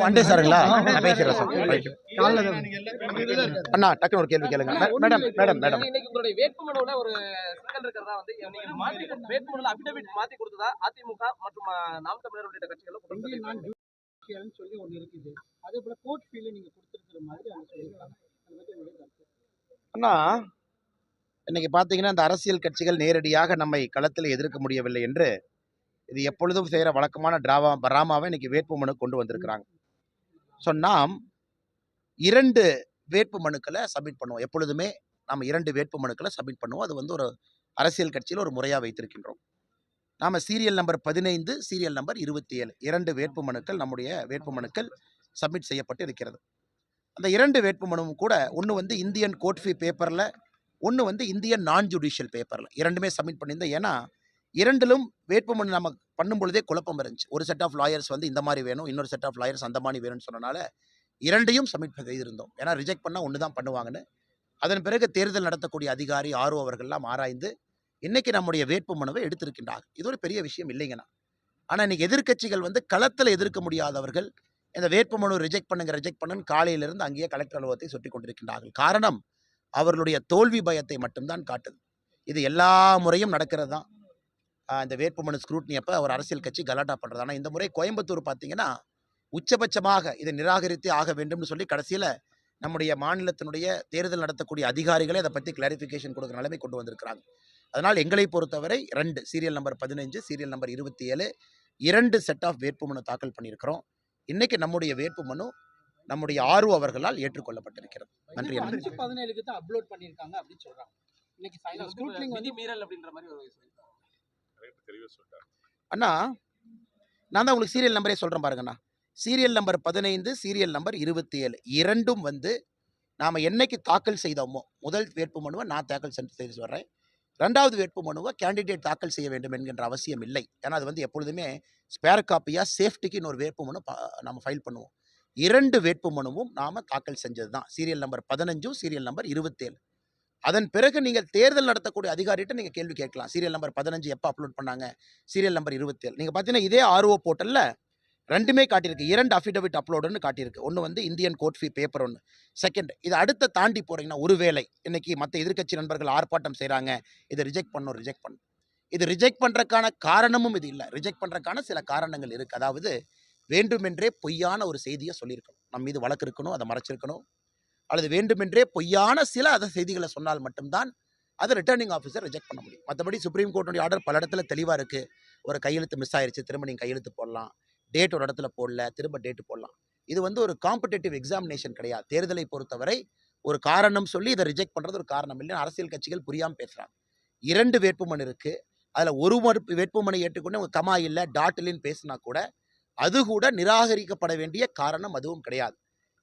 அண்டே சாருங்களா? நான் பேசிடுறேன் sir. Right. அண்ணா டக்குனு ஒரு கேள்வி கேளுங்க. மேடம் மேடம் மேடம் இன்னைக்கு உங்களுடைய வேட்புமனுல ஒரு சிக்கல் இருக்கிறதா வந்து நீங்க மாத்தி வேட்புமனுல அபிடவிட் மாத்தி கொடுத்ததா அதிமுக மற்றும் நாம் தமிழர் உள்ளிட்ட கட்சிகள் சொல்லி ஒண்ணு இருக்குது. அதே போல கோர்ட் ஃபீல் நீங்க கொடுத்திருக்கிற மாதிரி அவங்க சொல்லிருக்காங்க. அதை பத்தி உங்களுடைய கருத்து? அண்ணா, இன்னைக்கு பார்த்தீங்கன்னா இந்த அரசியல் கட்சிகள் நேரடியாக நம்மை களத்தில் எதிர்க்க முடியவில்லை என்று இது எப்பொழுதும் செய்கிற வழக்கமான டிராமாவை இன்னைக்கு வேட்புமனு கொண்டு வந்திருக்கிறாங்க. ஸோ நாம் 2 வேட்புமனுக்களை சப்மிட் பண்ணுவோம். எப்பொழுதுமே நாம் 2 வேட்புமனுக்களை சப்மிட் பண்ணுவோம். அது வந்து ஒரு அரசியல் கட்சியில் ஒரு முறையாக வைத்திருக்கின்றோம். நாம் சீரியல் நம்பர் 15, சீரியல் நம்பர் 27 2 வேட்புமனுக்கள் நம்முடைய வேட்புமனுக்கள் சப்மிட் செய்யப்பட்டு இருக்கிறது. அந்த 2 வேட்புமனுவும் கூட ஒன்று வந்து இந்தியன் கோர்ட் ஃபீ பேப்பரில், ஒன்று வந்து இந்தியன் நான் ஜுடிஷியல் பேப்பரில் 2மே சப்மிட் பண்ணியிருந்தேன். ஏன்னா 2லும் வேட்புமனு நம்ம பண்ணும் பொழுதே குழப்பம் இருந்துச்சு. ஒரு செட் ஆஃப் லாயர்ஸ் வந்து இந்த மாதிரி வேணும், இன்னொரு செட் ஆஃப் லாயர்ஸ் அந்த மாதிரி வேணும்னு சொன்னனால 2யும் சப்மிட் செய்திருந்தோம். ஏன்னா ரிஜெக்ட் பண்ணால் ஒன்று தான் பண்ணுவாங்கன்னு. அதன் பிறகு தேர்தல் நடத்தக்கூடிய அதிகாரி ஆர்ஓ அவர்கள்லாம் ஆராய்ந்து இன்னைக்கு நம்முடைய வேட்புமனுவை எடுத்திருக்கின்றார்கள். இது ஒரு பெரிய விஷயம் இல்லைங்கண்ணா. ஆனால் இன்னைக்கு எதிர்க்கட்சிகள் வந்து களத்தில் எதிர்க்க முடியாதவர்கள் இந்த வேட்புமனு ரிஜெக்ட் பண்ணுன்னு காலையிலிருந்து அங்கேயே கலெக்டர் அலுவலகத்தை சுற்றி கொண்டிருக்கின்றார்கள். காரணம் அவர்களுடைய தோல்வி பயத்தை மட்டும்தான் காட்டுது. இது எல்லா முறையும் நடக்கிறது தான். இந்த வேட்புமனு ஸ்க்ரூட்னி அப்போ ஒரு அரசியல் கட்சி கலாட்டா பண்ணுறது. ஆனால் இந்த முறை கோயம்புத்தூர் பார்த்தீங்கன்னா உச்சபட்சமாக இதை நிராகரித்தே ஆக வேண்டும்னு சொல்லி கடைசியில் நம்முடைய மாநிலத்தினுடைய தேர்தல் நடத்தக்கூடிய அதிகாரிகளே அதை பற்றி கிளாரிஃபிகேஷன் கொடுக்குற நிலைமை கொண்டு வந்திருக்கிறாங்க. அதனால் எங்களை பொறுத்தவரை 2 serial number 15, serial number 27 2 set of வேட்புமனு தாக்கல் பண்ணியிருக்கிறோம். இன்னைக்கு நம்முடைய வேட்புமனு நம்முடைய ஆர்ஓ அவர்களால் ஏற்றுக்கொள்ளப்பட்டிருக்கிறது. நன்றி. 17க்கு தான் அப்லோட் பண்ணியிருக்காங்க அப்படின்னு சொல்றாங்க. இன்னைக்கு ஃபைனல் ஸ்க்ரூட்னிங் வந்து மீறல் அப்படின்ற மாதிரி ஒரு அண்ணா, நான் தான் உங்களுக்கு சீரியல் நம்பரே சொல்கிறேன் பாருங்கண்ணா. சீரியல் நம்பர் 15, சீரியல் நம்பர் 27 2ம் வந்து நாம் என்னைக்கு தாக்கல் செய்தோமோ முதல் வேட்புமனுவை நான் தாக்கல் செய்து வர்றேன். 2வது வேட்புமனுவை கேண்டிடேட் தாக்கல் செய்ய வேண்டும் என்கின்ற அவசியம் இல்லை. ஏன்னா அது வந்து எப்பொழுதுமே ஸ்பேர் காப்பியாக சேஃப்டிக்கு இன்னொரு வேட்புமனு நம்ம ஃபைல் பண்ணுவோம். 2 வேட்புமனுவும் நாம் தாக்கல் செஞ்சது தான். Serial number 15, serial number 27. அதன் பிறகு நீங்கள் தேர்தல் நடத்தக்கூடிய அதிகாரிகிட்ட நீங்கள் கேள்வி கேட்கலாம். சீரியல் நம்பர் 15 எப்போ அப்லோட் பண்ணாங்க, சீரியல் நம்பர் 27. நீங்கள் பார்த்தீங்கன்னா இதே ஆர்ஓ போர்ட்டலில் 2மே காட்டியிருக்கு. 2 அஃபிடவிட் அப்லோடுன்னு காட்டியிருக்கு. ஒன்று வந்து இந்தியன் கோர்ட் ஃபீ பேப்பர் ஒன்று. செகண்ட் இது அடுத்த தாண்டி போகிறீங்கன்னா ஒருவேளை இன்னைக்கு மற்ற எதிர்க்கட்சி நண்பர்கள் ஆர்ப்பாட்டம் செய்கிறாங்க, இதை ரிஜெக்ட் பண்ணும். இது ரிஜெக்ட் பண்ணுறதுக்கான காரணமும் இது இல்லை. ரிஜெக்ட் பண்ணுறதுக்கான சில காரணங்கள் இருக்குது. அதாவது வேண்டுமென்றே பொய்யான ஒரு செய்தியை சொல்லியிருக்கணும், நம்ம மீது வழக்கு இருக்கணும், அதை மறைச்சிருக்கணும். அல்லது வேண்டுமென்றே பொய்யான சில செய்திகளை சொன்னால் மட்டும்தான் அதை ரிட்டர்னிங் ஆஃபீஸர் ரிஜெக்ட் பண்ண முடியும். மற்றபடி சுப்ரீம் கோர்ட்டுடைய ஆர்டர் பல இடத்துல தெளிவாக இருக்குது. ஒரு கையெழுத்து மிஸ் ஆயிடுச்சு, திரும்ப நீங்கள் கையெழுத்து போடலாம். டேட் ஒரு இடத்துல போடல, திரும்ப டேட்டு போடலாம். இது வந்து ஒரு காம்படிட்டிவ் எக்ஸாமினேஷன் கிடையாது. தேர்தலை பொறுத்தவரை ஒரு காரணம் சொல்லி இதை ரிஜெக்ட் பண்ணுறது ஒரு காரணம் இல்லைன்னு அரசியல் கட்சிகள் புரியாமல் பேசுகிறாங்க. 2 வேட்புமனு இருக்குது. அதில் ஒரு வேட்புமனை ஏற்றுக்கொண்டு அவங்க கமா இல்லை டாட் இல்லைன்னு பேசினா கூட அது கூட நிராகரிக்கப்பட வேண்டிய காரணம் அதுவும் கிடையாது.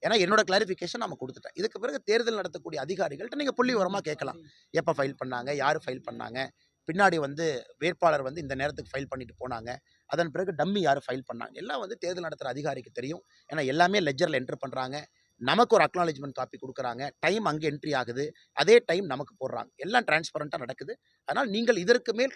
ஏன்னா என்னோட கிளாரிஃபிகேஷன் நம்ம கொடுத்துட்டேன். இதுக்கு பிறகு தேர்தல் நடத்தக்கூடிய அதிகாரிகள்கிட்ட நீங்கள் புள்ளி விவரமாக கேட்கலாம். எப்போ ஃபைல் பண்ணாங்க, யார் ஃபைல் பண்ணாங்க, பின்னாடி வந்து வேட்பாளர் வந்து இந்த நேரத்துக்கு ஃபைல் பண்ணிட்டு போனாங்க, அதன் பிறகு டம்மி யார் ஃபைல் பண்ணாங்க, எல்லாம் வந்து தேர்தல் நடத்துகிற அதிகாரிக்கு தெரியும். ஏன்னா எல்லாமே லெஜரில் என்ட்ரு பண்ணுறாங்க, நமக்கு ஒரு அக்னாலஜ்மெண்ட் காப்பி கொடுக்குறாங்க, டைம் அங்கே என்ட்ரி ஆகுது, அதே டைம் நமக்கு போடுறாங்க, எல்லாம் டிரான்ஸ்பரண்ட்டாக நடக்குது. அதனால் நீங்கள் இதற்கு மேல்